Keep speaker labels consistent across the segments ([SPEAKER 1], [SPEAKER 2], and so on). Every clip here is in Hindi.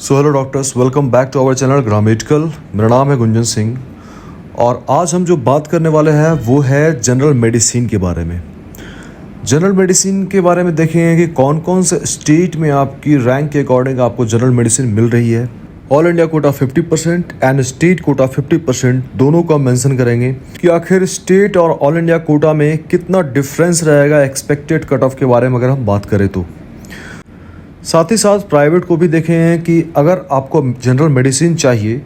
[SPEAKER 1] So hello doctors, welcome back to our channel ग्रामेडिकल। मेरा नाम है गुंजन सिंह और आज हम जो बात करने वाले हैं वो है जनरल मेडिसिन के बारे में। जनरल मेडिसिन के बारे में देखेंगे कि कौन कौन से स्टेट में आपकी रैंक के अकॉर्डिंग आपको जनरल मेडिसिन मिल रही है। All India quota 50% and state quota 50%, दोनों को हम मेंशन करेंगे कि आखिर स्टेट और ऑल इंडिया कोटा में कितना डिफरेंस रहेगा एक्सपेक्टेड कट ऑफ के बारे में अगर हम बात करें तो। साथ ही साथ प्राइवेट को भी देखे हैं कि अगर आपको जनरल मेडिसिन चाहिए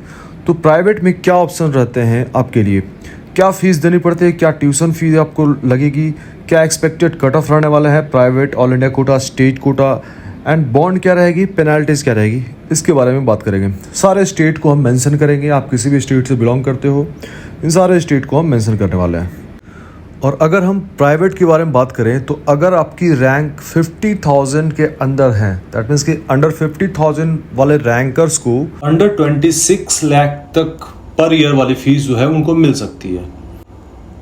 [SPEAKER 1] तो प्राइवेट में क्या ऑप्शन रहते हैं आपके लिए, क्या फ़ीस देनी पड़ती है, क्या ट्यूशन फीस आपको लगेगी, क्या एक्सपेक्टेड कट ऑफ रहने वाला है private, all India quota, state quota and bond क्या रहेगी, पेनल्टीज़ क्या रहेगी, इसके बारे में बात करेंगे। सारे स्टेट को हम मेंशन करेंगे। आप किसी भी स्टेट से बिलोंग करते हो, इन सारे स्टेट को हम मेंशन करने वाले हैं। और अगर हम प्राइवेट के बारे में बात करें तो अगर आपकी रैंक 50,000 के अंदर है, दैट मीन्स कि अंडर 50,000 वाले रैंकर्स को
[SPEAKER 2] अंडर 26 लाख तक पर ईयर वाली फीस जो है उनको मिल सकती है।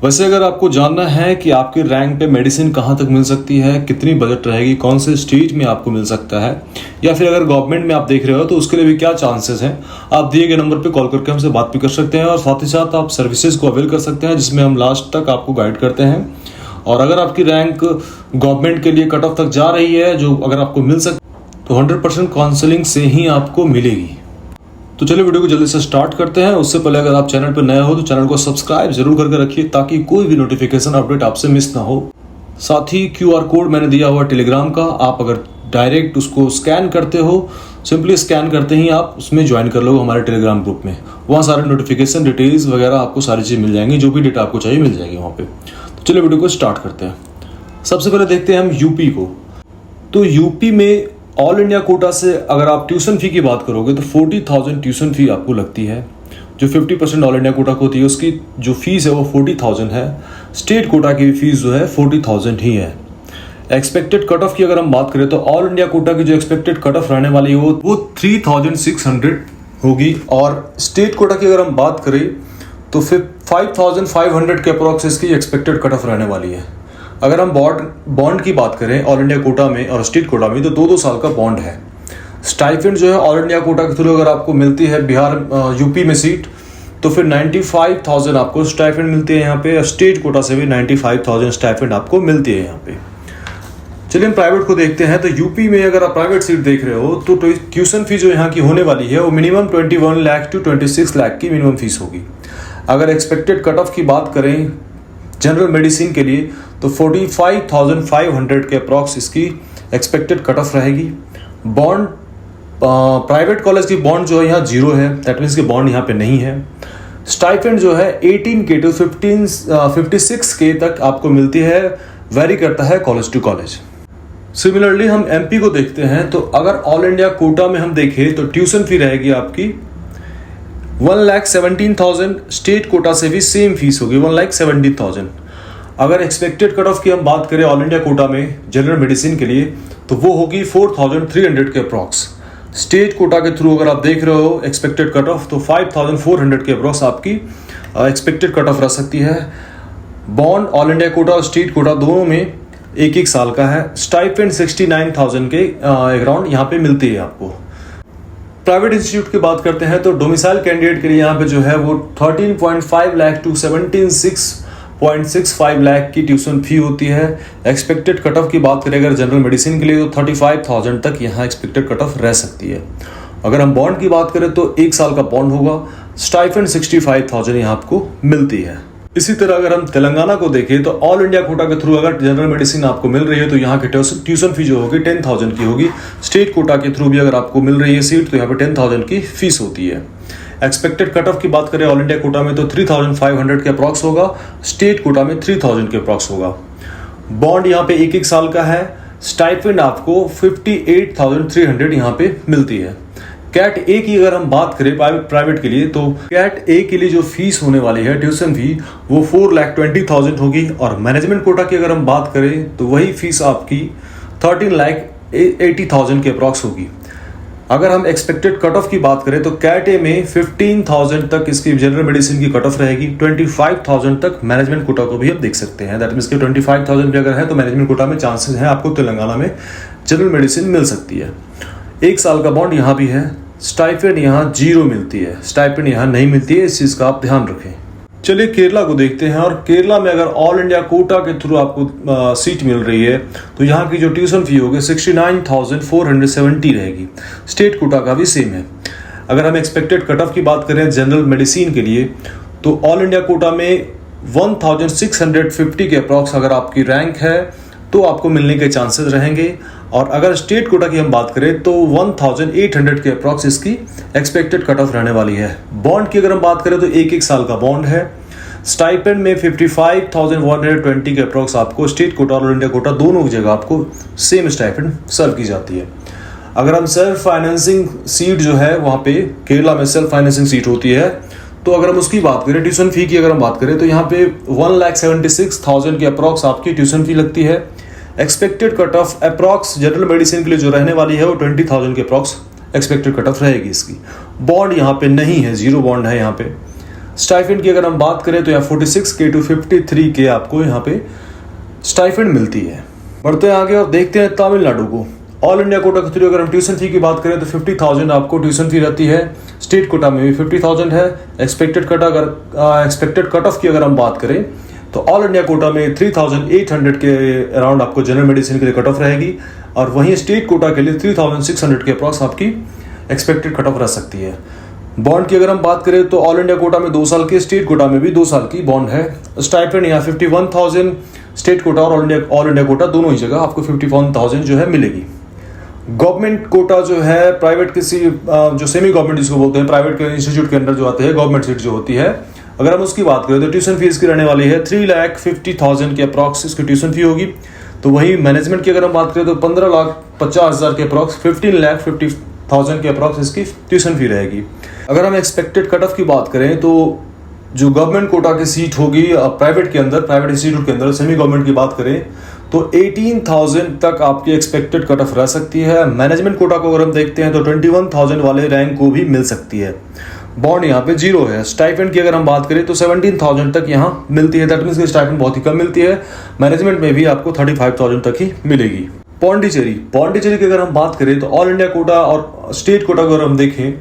[SPEAKER 2] वैसे अगर आपको जानना है कि आपके रैंक पे मेडिसिन कहाँ तक मिल सकती है, कितनी बजट रहेगी, कौन से स्टेट में आपको मिल सकता है, या फिर अगर गवर्नमेंट में आप देख रहे हो तो उसके लिए भी क्या चांसेस हैं, आप दिए गए नंबर पे कॉल करके हमसे बात भी कर सकते हैं और साथ ही साथ आप सर्विसेज को अवेल कर सकते हैं जिसमें हम लास्ट तक आपको गाइड करते हैं। और अगर आपकी रैंक गवर्नमेंट के लिए कट ऑफ तक जा रही है जो अगर आपको मिल सकती तो 100% काउंसलिंग से ही आपको मिलेगी। तो चलिए वीडियो को जल्दी से स्टार्ट करते हैं। उससे पहले अगर आप चैनल पर नए हो तो चैनल को सब्सक्राइब जरूर करके रखिए ताकि कोई भी नोटिफिकेशन अपडेट आपसे मिस ना हो। साथ ही QR कोड मैंने दिया हुआ टेलीग्राम का, आप अगर डायरेक्ट उसको स्कैन करते हो, सिंपली स्कैन करते ही आप उसमें ज्वाइन कर लो हमारे टेलीग्राम ग्रुप में। वहाँ सारे नोटिफिकेशन डिटेल्स वगैरह आपको सारी चीज़ मिल जाएंगी, जो भी डेटा आपको चाहिए मिल जाएगी वहाँ पे। तो चलिए वीडियो को स्टार्ट करते हैं। सबसे पहले देखते हैं हम यूपी को। तो यूपी में ऑल इंडिया कोटा से अगर आप ट्यूशन फी की बात करोगे तो 40,000 ट्यूशन फी आपको लगती है। जो 50% ऑल इंडिया कोटा को होती है उसकी जो फीस है वो 40,000 है। स्टेट कोटा की फीस जो है 40,000 ही है। एक्सपेक्टेड कट ऑफ की अगर हम बात करें तो ऑल इंडिया कोटा की जो एक्सपेक्टेड कट ऑफ रहने वाली है वो 3600 होगी और स्टेट कोटा की अगर हम बात करें तो फिर 5500 के अप्रॉक्स इसकी एक्सपेक्टेड कट ऑफ रहने वाली है। अगर हम बॉन्ड की बात करें ऑल इंडिया कोटा में और स्टेट कोटा में तो 2-2 साल का बॉन्ड है। स्टाइपेंड जो है ऑल इंडिया कोटा के थ्रू अगर आपको मिलती है बिहार यूपी में सीट तो फिर 95,000 आपको स्टाइपेंड मिलती है यहाँ पे। स्टेट कोटा से भी 95,000 स्टाइपेंड आपको मिलती है यहाँ पे। चलिए हम प्राइवेट को देखते हैं। तो यूपी में अगर आप प्राइवेट सीट देख रहे हो तो ट्यूशन फीस जो यहाँ की होने वाली है वो मिनिमम 21 लाख टू 26 लाख की मिनिमम फीस होगी। अगर एक्सपेक्टेड कट ऑफ की बात करें जनरल मेडिसिन के लिए तो 45,500 के अप्रॉक्स इसकी एक्सपेक्टेड कट ऑफ रहेगी। बॉन्ड प्राइवेट कॉलेज की बॉन्ड जो है यहाँ 0 है, दैट मीन्स कि बॉन्ड यहाँ पे नहीं है। स्टाइपेंड जो है 18K टू 56K तक आपको मिलती है, वेरी करता है कॉलेज टू कॉलेज। सिमिलरली हम एमपी को देखते हैं तो अगर ऑल इंडिया कोटा में हम देखें तो ट्यूशन फी रहेगी आपकी 1,17,000। स्टेट कोटा से भी सेम फीस होगी 1,17,000। अगर एक्सपेक्टेड कट ऑफ की हम बात करें ऑल इंडिया कोटा में जनरल मेडिसिन के लिए तो वो होगी 4,300 के अप्रॉक्स। स्टेट कोटा के थ्रू अगर आप देख रहे हो एक्सपेक्टेड कट ऑफ तो 5,400 के अप्रॉक्स आपकी एक्सपेक्टेड कट ऑफ रह सकती है। बॉन्ड ऑल इंडिया कोटा और स्टेट कोटा दोनों में 1-1 साल का है। स्टाइपेंड 69,000 के अराउंड यहाँ पे मिलती है आपको। प्राइवेट इंस्टीट्यूट की बात करते हैं तो डोमिसाइल कैंडिडेट के लिए यहाँ पे जो है वो 13.5 लाख टू 76.65 लाख की ट्यूशन फी होती है। एक्सपेक्टेड कट ऑफ की बात करें अगर जनरल मेडिसिन के लिए तो 35,000 तक यहाँ एक्सपेक्टेड कट ऑफ रह सकती है। अगर हम बॉन्ड की बात करें तो 1 साल का बॉन्ड होगा। स्टाइपेंड 65,000 यहाँ आपको मिलती है। इसी तरह अगर हम तेलंगाना को देखें तो ऑल इंडिया कोटा के थ्रू अगर जनरल मेडिसिन आपको मिल रही है तो यहाँ की ट्यूशन फी जो होगी 10,000 की होगी। स्टेट कोटा के थ्रू भी अगर आपको मिल रही है सीट तो यहाँ पे 10,000 की फीस होती है। एक्सपेक्टेड कट ऑफ की बात करें ऑल इंडिया कोटा में तो 3,500 के अप्रॉक्स होगा। स्टेट कोटा में 3,000 के अप्रॉक्स होगा। बॉन्ड यहाँ पे 1-1 साल का है। स्टाइपेंड आपको 58,300 यहाँ पे मिलती है। कैट ए की अगर हम बात करें प्राइवेट के लिए तो कैट ए के लिए जो फीस होने वाली है ट्यूशन फी वो 4,20,000 होगी और मैनेजमेंट कोटा की अगर हम बात करें तो वही फीस आपकी 13,80,000 के अप्रॉक्स होगी। अगर हम एक्सपेक्टेड कट ऑफ की बात करें तो कैट ए में 15,000 तक इसकी जनरल मेडिसिन की कट ऑफ रहेगी। 25,000 तक मैनेजमेंट कोटा को भी आप देख सकते हैं। दैट मीन्स कि 25,000 भी अगर है तो मैनेजमेंट कोटा में चांसेस हैं आपको तेलंगाना में जनरल मेडिसिन मिल सकती है। 1 साल का बॉन्ड यहाँ भी है। स्टाइपेंड यहाँ 0 मिलती है, स्टाइपेंड यहाँ नहीं मिलती है, इस चीज़ का आप ध्यान रखें। चलिए केरला को देखते हैं। और केरला में अगर ऑल इंडिया कोटा के थ्रू आपको सीट मिल रही है तो यहाँ की जो ट्यूशन फी होगी 69,470 रहेगी। स्टेट कोटा का भी सेम है। अगर हम एक्सपेक्टेड कट ऑफ की बात करें जनरल मेडिसिन के लिए तो ऑल इंडिया कोटा में 1650 के अप्रॉक्स अगर आपकी रैंक है तो आपको मिलने के चांसेस रहेंगे। और अगर स्टेट कोटा की हम बात करें तो 1800 के अप्रॉक्स इसकी एक्सपेक्टेड कट ऑफ रहने वाली है। बॉन्ड की अगर हम बात करें तो एक साल का बॉन्ड है। स्टाइपेंड में 55,120 के अप्रॉक्स आपको स्टेट कोटा और इंडिया कोटा दोनों जगह आपको सेम स्टाइपेंड सर्व की जाती है। अगर हम सेल्फ फाइनेंसिंग सीट जो है वहाँ पे केरला में सेल्फ फाइनेंसिंग सीट होती है तो अगर हम उसकी बात करें ट्यूशन फी की अगर हम बात करें तो यहाँ पे 1,76,000 के अप्रॉक्स आपकी ट्यूशन फी लगती है। Expected cut off approx general medicine के लिए जो रहने वाली है वो 20,000 के अप्रॉक्स एक्सपेक्टेड कट ऑफ रहेगी इसकी। बॉन्ड यहाँ पे नहीं है, 0 बॉन्ड है यहाँ पे। स्टाइफेंड की अगर हम बात करें तो यहाँ 46K to 53K आपको यहाँ पे स्टाइफेंड मिलती है। बढ़ते हैं आगे और देखते हैं तमिलनाडु को। ऑल इंडिया कोटा के थ्रू अगर हम ट्यूशन फी की बात करें तो 50,000 आपको ट्यूशन फी रहती है। स्टेट कोटा में भी 50,000 है। एक्सपेक्टेड कट ऑफ की अगर हम बात करें तो ऑल इंडिया कोटा में 3,800 के अराउंड आपको जनरल मेडिसिन के लिए कट ऑफ रहेगी और वहीं स्टेट कोटा के लिए 3,600 के अप्रॉक्स आपकी एक्सपेक्टेड कट ऑफ रह सकती है। बॉन्ड की अगर हम बात करें तो ऑल इंडिया कोटा में 2 साल की, स्टेट कोटा में भी 2 साल की बॉन्ड है। स्टाइपेंड यहाँ 51,000 स्टेट कोटा और ऑल इंडिया कोटा दोनों ही जगह आपको 51,000 जो है मिलेगी। गवर्नमेंट कोटा जो है प्राइवेट किसी जो सेमी गवर्नमेंट जिसको बोलते हैं प्राइवेट के इंस्टीट्यूट के अंदर जो आते हैं गवर्नमेंट सीट जो होती है अगर हम उसकी बात करें तो ट्यूशन फीस की रहने वाली है 3,50,000 के अप्रॉक्स इसकी ट्यूशन फी होगी। तो वही मैनेजमेंट की अगर हम बात करें तो 15,50,000 के अप्रॉक्स 15,50,000 के अप्रॉक्स इसकी ट्यूशन फी रहेगी। अगर हम एक्सपेक्टेड कट ऑफ की बात करें तो जो गवर्नमेंट कोटा की सीट होगी प्राइवेट के अंदर, प्राइवेट इंस्टीट्यूट के अंदर सेमी गवर्नमेंट की बात करें तो 18,000 तक आपकी एक्सपेक्टेड कट ऑफ रह सकती है। मैनेजमेंट कोटा को अगर हम देखते हैं तो 21,000 वाले रैंक को भी मिल सकती है। बॉन्ड यहाँ पे 0 है। स्टाइपेंड की अगर हम बात करें तो 17,000 तक यहाँ मिलती है। दैट मीन्स की स्टाइपेंड बहुत ही कम मिलती है। मैनेजमेंट में भी आपको 35,000 तक ही मिलेगी। पौंडीचेरी की अगर हम बात करें तो ऑल इंडिया कोटा और स्टेट कोटा को अगर हम देखें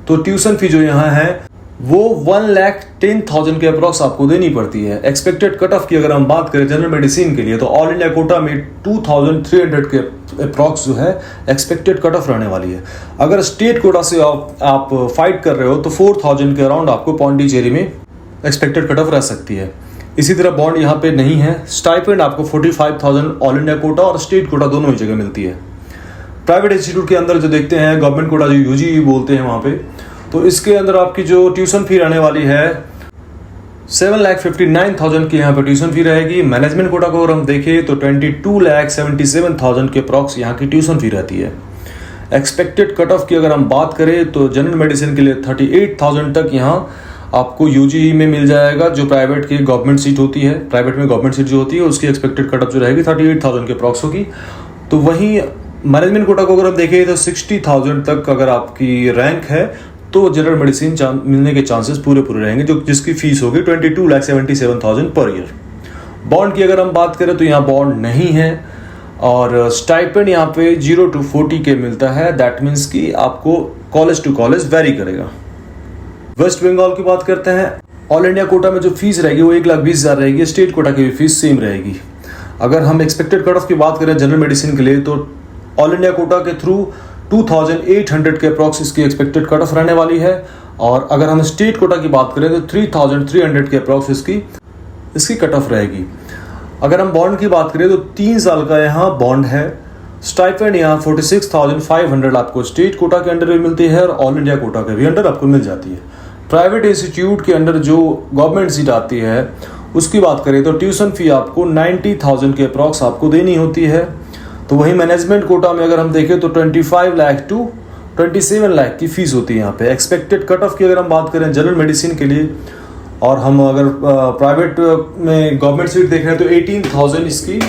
[SPEAKER 2] तो ट्यूशन फी जो यहाँ है वो 1,10,000 के अप्रॉक्स आपको देनी पड़ती है। एक्सपेक्टेड कट ऑफ की अगर हम बात करें जनरल मेडिसिन के लिए तो ऑल इंडिया कोटा में 2,300 के अप्रॉक्स जो है एक्सपेक्टेड कट ऑफ रहने वाली है। अगर स्टेट कोटा से आप फाइट कर रहे हो तो 4,000 के अराउंड आपको पौंडीचेरी में एक्सपेक्टेड कट ऑफ रह सकती है। इसी तरह बॉन्ड यहाँ पे नहीं है। स्टाइपेंड आपको 45,000 ऑल इंडिया कोटा और स्टेट कोटा दोनों ही जगह मिलती है। प्राइवेट इंस्टीट्यूट के अंदर जो देखते हैं गवर्नमेंट कोटा जो यूजी बोलते हैं वहाँ पे तो इसके अंदर आपकी जो ट्यूशन फी रहने वाली है 7,59,000 की यहाँ पे ट्यूशन फी रहेगी। मैनेजमेंट कोटा को अगर हम देखें तो 22,77,000 के अप्रॉक्स यहाँ की ट्यूशन फी रहती है। एक्सपेक्टेड कट ऑफ की अगर हम बात करें तो जनरल मेडिसिन के लिए 38,000 तक यहाँ आपको यूजी में मिल जाएगा। जो प्राइवेट की गवर्नमेंट सीट होती है, प्राइवेट में गवर्नमेंट सीट जो होती है उसकी एक्सपेक्टेड कट ऑफ जो रहेगी 38,000 के अप्रॉक्स होगी। तो वहीं मैनेजमेंट कोटा को अगर हम देखें तो 60,000 तक अगर आपकी रैंक है तो जनरल मेडिसिन मिलने के चांसेस पूरे रहेंगे जो जिसकी फीस होगी 22,77,000 पर ईयर। बॉन्ड की अगर हम बात करें तो यहाँ बॉन्ड नहीं है और स्टाइपेंड यहाँ पे 0 to 40K मिलता है। दैट मीन्स कि आपको कॉलेज टू कॉलेज वेरी करेगा। वेस्ट बंगाल की बात करते हैं। ऑल इंडिया कोटा में जो फीस रहेगी वो 1,20,000 रहेगी। स्टेट कोटा की भी फीस सेम रहेगी। अगर हम एक्सपेक्टेड कट ऑफ की बात करें जनरल मेडिसिन के लिए तो ऑल इंडिया कोटा के थ्रू 2,800 के अप्रॉक्स इसकी एक्सपेक्टेड कट ऑफ रहने वाली है और अगर हम स्टेट कोटा की बात करें तो 3,300 के अप्रॉक्स इसकी कट ऑफ रहेगी। अगर हम बॉन्ड की बात करें तो 3 साल का यहाँ बॉन्ड है। स्टाइपेंड यहाँ 46,500 आपको स्टेट कोटा के अंडर भी मिलती है और ऑल इंडिया कोटा के भी अंडर आपको मिल जाती है। प्राइवेट इंस्टीट्यूट के अंडर जो गवर्नमेंट सीट आती है उसकी बात करें तो ट्यूशन फी आपको 90,000 के अप्रॉक्स आपको देनी होती है। तो वही मैनेजमेंट कोटा में अगर हम देखें तो 25 लाख टू 27 लाख की फीस होती है यहाँ पे। एक्सपेक्टेड कट ऑफ की अगर हम बात करें जनरल मेडिसिन के लिए और हम अगर प्राइवेट में गवर्नमेंट सीट देख रहे हैं तो 18,000 इसकी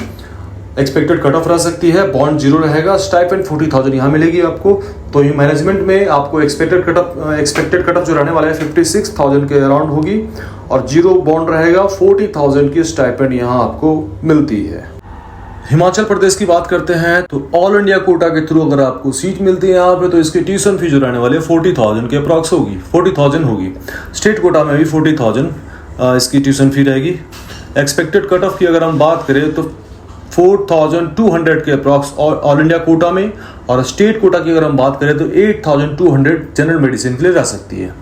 [SPEAKER 2] एक्सपेक्टेड कट ऑफ रह सकती है। बॉन्ड 0 रहेगा। स्टाइपेंड 40,000 यहाँ मिलेगी आपको। तो ये मैनेजमेंट में आपको एक्सपेक्टेड कट ऑफ जो रहने वाला है 56,000 के अराउंड होगी और 0 बॉन्ड रहेगा। 40,000 की स्टाइपेंड यहाँ आपको मिलती है। हिमाचल प्रदेश की बात करते हैं तो ऑल इंडिया कोटा के थ्रू अगर आपको सीट मिलती है यहाँ पे तो इसकी ट्यूशन फीस जो रहने वाली है 40,000 के अप्रॉक्स होगी, 40,000 होगी। स्टेट कोटा में भी 40,000 इसकी ट्यूशन फी रहेगी। एक्सपेक्टेड कट ऑफ की अगर हम बात करें तो 4,200 के अप्रॉक्स ऑल इंडिया कोटा में, और स्टेट कोटा की अगर हम बात करें तो 8,200 जनरल मेडिसिन के लिए रह सकती है।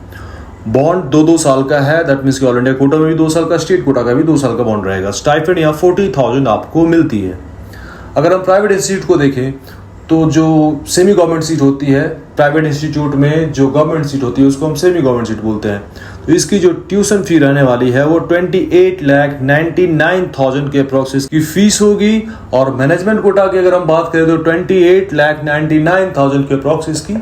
[SPEAKER 2] बॉन्ड 2 साल का है, दैट मीन्स कि ऑल इंडिया कोटा में भी 2 साल का, स्टेट कोटा का भी 2 साल का बॉन्ड रहेगा। स्टाइपेंड यहाँ 40,000 आपको मिलती है। अगर हम प्राइवेट इंस्टीट्यूट को देखें तो जो सेमी गवर्नमेंट सीट होती है प्राइवेट इंस्टीट्यूट में, जो गवर्नमेंट सीट होती है उसको हम सेमी गवर्नमेंट सीट बोलते हैं, तो इसकी जो ट्यूशन फी रहने वाली है वो 28,99,000 के अप्रॉक्स इसकी फीस होगी। और मैनेजमेंट कोटा की अगर हम बात करें तो 28,99,000 के अप्रॉक्स इसकी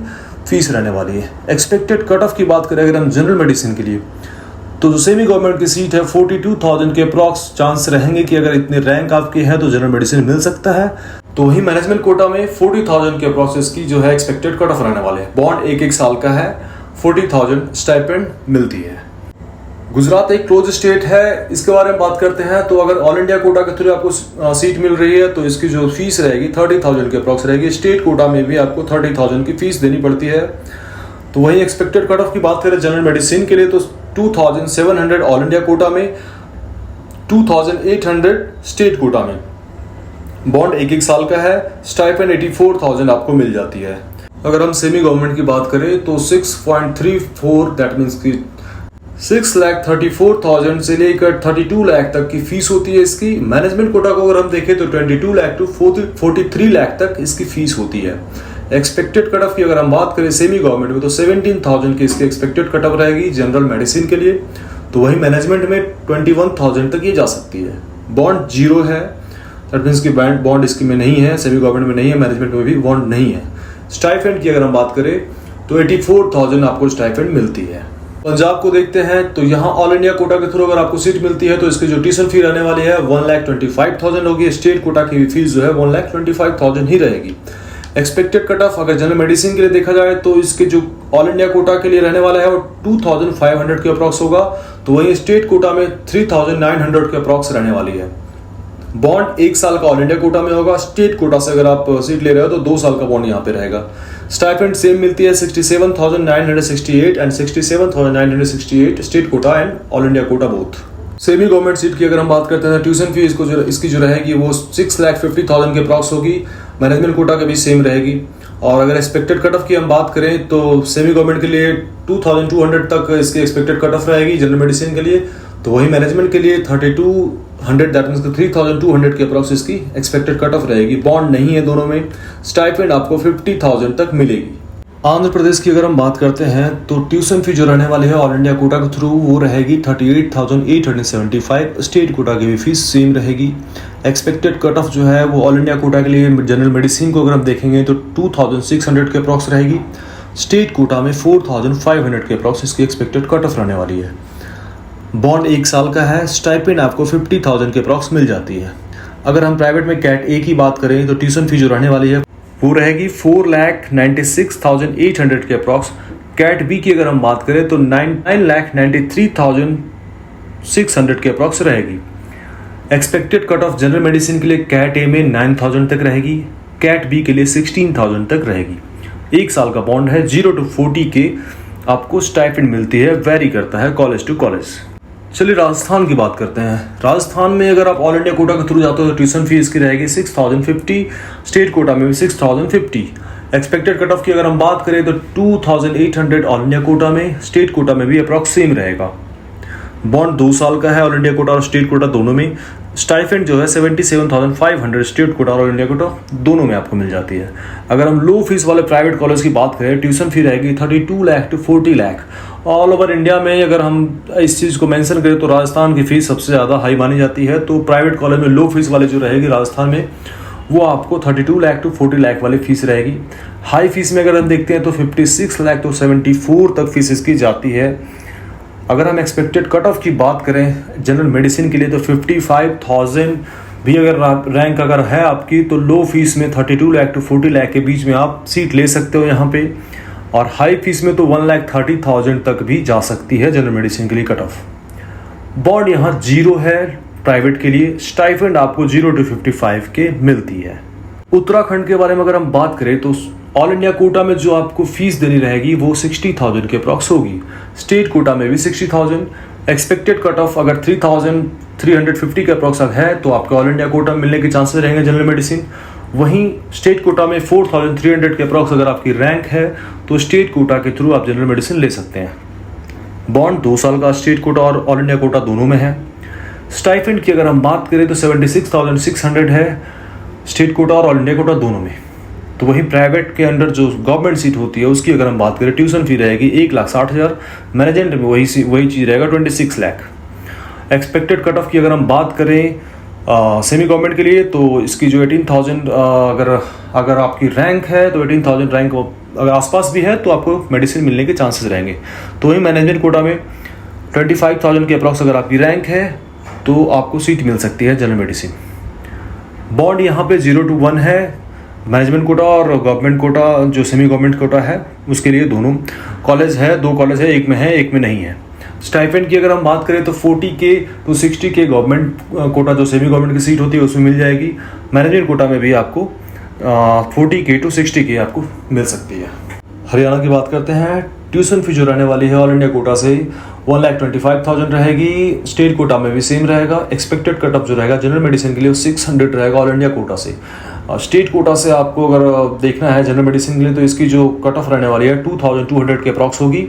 [SPEAKER 2] फीस रहने वाली है। एक्सपेक्टेड कट ऑफ की बात करें अगर हम जनरल मेडिसिन के लिए तो जो सेमी गवर्नमेंट की सीट है 42,000 के अप्रॉक्स चांस रहेंगे कि अगर इतने रैंक आपके हैं तो जनरल मेडिसिन मिल सकता है। तो वही मैनेजमेंट कोटा में 40,000 के अप्रॉक्स इसकी जो है एक्सपेक्टेड कट ऑफ रहने वाले हैं। बॉन्ड 1 साल का है, 40,000 स्टाइपेंड मिलती है। गुजरात एक क्लोज स्टेट है, इसके बारे में बात करते हैं तो अगर ऑल इंडिया कोटा के थ्रू आपको सीट मिल रही है तो इसकी जो फीस रहेगी 30,000 के अप्रॉक्स रहेगी। स्टेट कोटा में भी आपको 30,000 की फीस देनी पड़ती है। तो वही एक्सपेक्टेड कट ऑफ की बात करें जनरल मेडिसिन के लिए तो 2,700 ऑल इंडिया कोटा में, 2,800 स्टेट कोटा में। बॉन्ड 1 साल का है, स्टाइपेंड 84,000 आपको मिल जाती है। अगर हम सेमी गवर्नमेंट की बात करें तो 6.34 दैट मीन्स की 6,34,000 से लेकर 32 लाख तक की फीस होती है इसकी। मैनेजमेंट कोटा को अगर हम देखें तो 22 लाख टू 43 लाख तक इसकी फीस होती है। एक्सपेक्टेड कट ऑफ की अगर हम बात करें सेमी गवर्नमेंट में तो 17,000 की इसकी एक्सपेक्टेड कट ऑफ रहेगी जनरल मेडिसिन के लिए। तो वही मैनेजमेंट में 21,000 तक ये जा सकती है। बॉन्ड 0 है, दैट मीन्स की बॉन्ड इसकी में नहीं है, सेमी गवर्नमेंट में नहीं है, मैनेजमेंट में भी बॉन्ड नहीं है। स्टाइपेंड की अगर हम बात करें तो 84,000 आपको स्टाइपेंड मिलती है। पंजाब को देखते हैं तो यहाँ ऑल इंडिया कोटा के थ्रू अगर आपको सीट मिलती है तो इसकी जो ट्यूशन फी रहने वाली है 1,25,000 होगी। स्टेट कोटा की फीस जो है 1,25,000 ही रहेगी। एक्सपेक्टेड कट ऑफ अगर जनरल मेडिसिन के लिए देखा जाए तो इसके जो ऑल इंडिया कोटा के लिए रहने वाला है वो 2,500 के अप्रॉक्स होगा। तो वही स्टेट कोटा में 3,900 के अप्रॉक्स रहने वाली है। बॉन्ड 1 साल का ऑल इंडिया कोटा में होगा। स्टेट कोटा से अगर आप सीट ले रहे हो तो 2 साल का बॉन्ड यहाँ पे रहेगा। स्टाइपेंड सेम मिलती है 67,968 and 67,968 state quota and all India quota both. Semi government seat की अगर हम बात करते हैं ट्यूशन फी इसकी जो रहेगी वो 6,50,000 के अप्रॉक्स होगी। मैनेजमेंट कोटा के भी सेम रहेगी। और अगर एक्सपेक्टेड कट ऑफ की हम बात करें तो सेमी गवर्नमेंट के लिए 2,200 तक इसकी एक्सपेक्टेड कट ऑफ रहेगी जनरल मेडिसिन के लिए। तो वही मैनेजमेंट के लिए 3,200 दैट मीन्स 3,200 के अप्रॉक्स इसकी एक्सपेक्टेड कट ऑफ रहेगी। बॉन्ड नहीं है दोनों में। स्टाइपेंड आपको 50,000 तक मिलेगी। आंध्र प्रदेश की अगर हम बात करते हैं तो ट्यूशन फी जो रहने वाली है ऑल इंडिया कोटा के थ्रू वो रहेगी 38,875। स्टेट कोटा की भी फीस सेम रहेगी। एक्सपेक्टेड कट ऑफ जो है वो ऑल इंडिया कोटा के लिए जनरल मेडिसिन को अगर हम देखेंगे तो 2,600 के अप्रॉक्स रहेगी। स्टेट कोटा में 4,500 के अप्रॉक्स इसकी एक्सपेक्टेड कट ऑफ रहने वाली है। बॉन्ड 1 साल का है। स्टाइपेंड आपको 50,000 के अप्रॉक्स मिल जाती है। अगर हम प्राइवेट में कैट ए की बात करें तो ट्यूशन फी जो रहने वाली है वो रहेगी 4,96,800 के अप्रॉक्स। कैट बी की अगर हम बात करें तो 9,93,600 के अप्रॉक्स रहेगी। Expected cut off general medicine के लिए कैट ए में 9,000 तक रहेगी। कैट बी के लिए 16,000 तक रहेगी। 1 साल का बॉन्ड है। 0 to 40 के आपको स्टाइपेंड मिलती है, वेरी करता है कॉलेज टू कॉलेज। चलिए राजस्थान की बात करते हैं। राजस्थान में अगर आप ऑल इंडिया कोटा के थ्रू जाते हो तो ट्यूशन फीस की रहेगी 6,050। स्टेट कोटा में भी 6,050। एक्सपेक्टेड कट ऑफ की अगर हम बात करें तो 2,800 ऑल इंडिया कोटा में। स्टेट कोटा में भी अप्रॉक्स सेम रहेगा। बॉन्ड 2 साल का है ऑल इंडिया कोटा और स्टेट कोटा दोनों में। स्टाइपेंड जो है 77,500 स्टेट कोटा और ऑल इंडिया कोटा दोनों में आपको मिल जाती है। अगर हम लो फीस वाले प्राइवेट कॉलेज की बात करें ट्यूशन फी रहेगी 32 lakh to 40 lakh. All over India में अगर हम इस चीज़ को मेंशन करें तो राजस्थान की फीस सबसे ज़्यादा हाई मानी जाती है। तो प्राइवेट कॉलेज में लो फीस वाले जो रहेगी राजस्थान में वो आपको 32 लाख टू 40 लाख वाली फीस रहेगी। हाई फीस में अगर हम देखते हैं तो 56 लाख टू 74 तक फीस इसकी जाती है। अगर हम एक्सपेक्टेड कट ऑफ की बात करें जनरल मेडिसिन के लिए तो 55,000 भी अगर रैंक अगर है आपकी तो लो फीस में 32 लाख टू 40 लाख के बीच में आप सीट ले सकते हो यहाँ पे। और हाई फीस में तो 1,30,000 तक भी जा सकती है जनरल मेडिसिन के लिए कट ऑफ। बॉन्ड यहाँ 0 है।
[SPEAKER 1] प्राइवेट के लिए स्टाइपेंड आपको 0 to 55 के मिलती है। उत्तराखंड के बारे में अगर हम बात करें तो ऑल इंडिया कोटा में जो आपको फीस देनी रहेगी वो 60,000 के अप्रॉक्स होगी। स्टेट कोटा में भी 60,000। एक्सपेक्टेड कट ऑफ अगर 3,350 के अप्रॉक्स है तो आपके ऑल इंडिया कोटा में मिलने के चांसेस रहेंगे जनरल मेडिसिन। वहीं स्टेट कोटा में 4,300 के अप्रॉक्स अगर आपकी रैंक है तो स्टेट कोटा के थ्रू आप जनरल मेडिसिन ले सकते हैं। बॉन्ड 2 साल का स्टेट कोटा और ऑल इंडिया कोटा दोनों में है। स्टाइपेंड की अगर हम बात करें तो 76,600 है स्टेट कोटा और ऑल इंडिया कोटा दोनों में। तो वहीं प्राइवेट के अंडर जो गवर्नमेंट सीट होती है उसकी अगर हम बात करें ट्यूशन फी रहेगी 1,60,000। मैनेजमेंट में वही चीज़ रहेगा 26 लाख। एक्सपेक्टेड कट ऑफ की अगर हम बात करें सेमी गवर्नमेंट के लिए तो इसकी जो 18,000 अगर आपकी रैंक है तो 18,000 रैंक अगर आसपास भी है तो आपको मेडिसिन मिलने के चांसेस रहेंगे। तो वहीं मैनेजमेंट कोटा में 25,000 के अप्रॉक्स अगर आपकी रैंक है तो आपको सीट मिल सकती है जनरल मेडिसिन। बॉन्ड यहाँ पे 0 to 1 है। मैनेजमेंट कोटा और गवर्नमेंट कोटा जो सेमी गवर्नमेंट कोटा है उसके लिए दोनों कॉलेज है, 2 कॉलेज है, एक में है एक में नहीं है। स्टाइपेंड की अगर हम बात करें तो 40K to 60K government Kota जो सेमी गवर्नमेंट की सीट होती है उसमें मिल जाएगी। मैनेजमेंट कोटा में भी आपको 40K to 60K आपको मिल सकती है। हरियाणा की बात करते हैं। ट्यूशन फी जो रहने वाली है ऑल इंडिया कोटा से 1,25,000 रहेगी। स्टेट कोटा में भी सेम रहेगा। एक्सपेक्टेड कट ऑफ जो रहेगा जनरल मेडिसिन के लिए 600 रहेगा ऑल इंडिया कोटा से। स्टेट कोटा से आपको अगर देखना है जनरल मेडिसिन के लिए तो इसकी जो कट ऑफ रहने वाली है 2,200 के अप्रॉक्स होगी।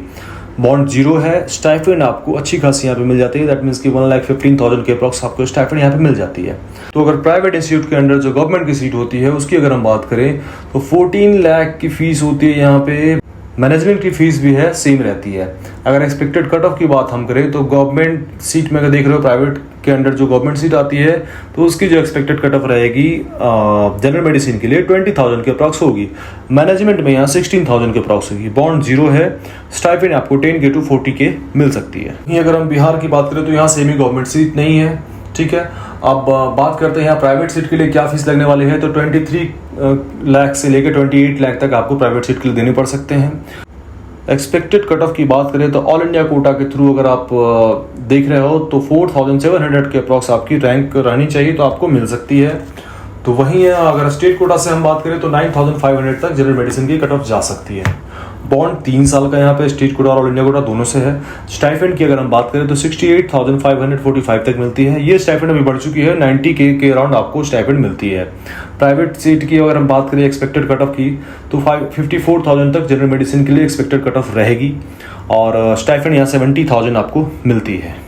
[SPEAKER 1] बॉन्ड 0 है। स्टाइपेंड आपको अच्छी खासी यहाँ पे मिल जाती है। दैट मीन्स कि 1,15,000 के अप्रॉक्स आपको स्टाइपेंड यहाँ पे मिल जाती है। तो अगर प्राइवेट इंस्टीट्यूट के अंडर जो गवर्नमेंट की सीट होती है उसकी अगर हम बात करें तो 14 लाख की फीस होती है यहाँ पे। मैनेजमेंट की फीस भी है सेम रहती है। अगर एक्सपेक्टेड कट ऑफ की बात हम करें तो गवर्नमेंट सीट में अगर देख रहे हो प्राइवेट के अंडर जो गवर्नमेंट सीट आती है तो उसकी जो एक्सपेक्टेड कट ऑफ रहेगी जनरल मेडिसिन के लिए 20,000 के अप्रॉक्स होगी। मैनेजमेंट में यहाँ 16,000 के अप्रॉक्स होगी। बॉन्ड 0 है। स्टाइपेंड आपको 10K to 40K मिल सकती है। अगर हम बिहार की बात करें तो यहाँ सेमी गवर्नमेंट सीट नहीं है। ठीक है, अब बात करते हैं यहाँ प्राइवेट सीट के लिए क्या फीस लगने वाली है। तो 23 लाख से लेकर 28 लाख तक आपको प्राइवेट सीट के लिए देने पड़ सकते हैं। एक्सपेक्टेड कट ऑफ की बात करें तो ऑल इंडिया कोटा के थ्रू अगर आप देख रहे हो तो 4,700 के अप्रॉक्स आपकी रैंक रहनी चाहिए तो आपको मिल सकती है। तो वहीं अगर स्टेट कोटा से हम बात करें तो 9,500 तक जनरल मेडिसिन की कट ऑफ जा सकती है। बॉन्ड 3 साल का यहाँ पे स्टेट कोटा और ऑल इंडिया कोटा दोनों से है। स्टाइपेंड की अगर हम बात करें तो 68,545 तक मिलती है। ये स्टाइपेंड अभी बढ़ चुकी है, 90K के अराउंड आपको स्टाइपेंड मिलती है। प्राइवेट सीट की अगर हम बात करें एक्सपेक्टेड कट ऑफ की तो 54,000 तक जनरल मेडिसिन के लिए एक्सपेक्टेड कट ऑफ रहेगी और स्टाइपेंड यहाँ 70,000 आपको मिलती है।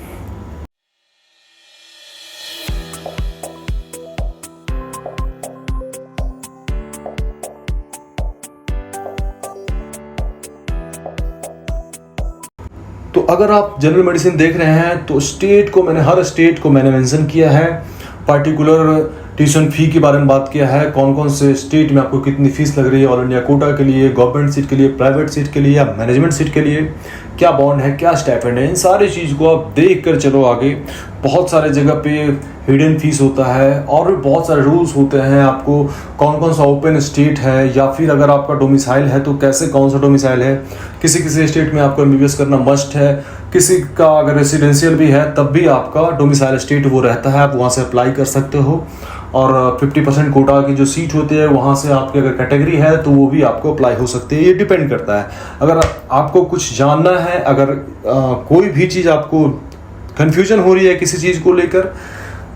[SPEAKER 1] तो अगर आप जनरल मेडिसिन देख रहे हैं तो हर स्टेट को मैंने मेंशन किया है। पर्टिकुलर ट्यूशन फी के बारे में बात किया है, कौन कौन से स्टेट में आपको कितनी फीस लग रही है, ऑल इंडिया कोटा के लिए, गवर्नमेंट सीट के लिए, प्राइवेट सीट के लिए या मैनेजमेंट सीट के लिए, क्या बॉन्ड है, क्या स्टाइपेंड है। इन सारी चीज़ को आप देख कर चलो आगे। बहुत सारे जगह पे हिडन फीस होता है और भी बहुत सारे रूल्स होते हैं। आपको कौन कौन सा ओपन स्टेट है या फिर अगर आपका डोमिसाइल है तो कैसे कौन सा डोमिसाइल है। किसी स्टेट में आपको MBBS करना मस्ट है, किसी का अगर रेसिडेंशियल भी है तब भी आपका डोमिसाइल स्टेट वो रहता है, आप वहाँ से अप्लाई कर सकते हो। और 50% कोटा की जो सीट होती है वहाँ से आपकी अगर कैटेगरी है तो वो भी आपको अप्लाई हो सकती है। ये डिपेंड करता है। अगर आपको कुछ जानना है, अगर कोई भी चीज़ आपको कन्फ्यूजन हो रही है किसी चीज़ को लेकर,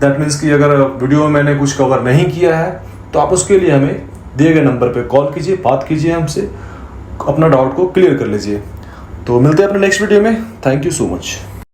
[SPEAKER 1] दैट मीन्स कि अगर वीडियो में मैंने कुछ कवर नहीं किया है तो आप उसके लिए हमें दिए गए नंबर पे कॉल कीजिए, बात कीजिए हमसे, अपना डाउट को क्लियर कर लीजिए। तो मिलते हैं अपने नेक्स्ट वीडियो में। Thank you so much.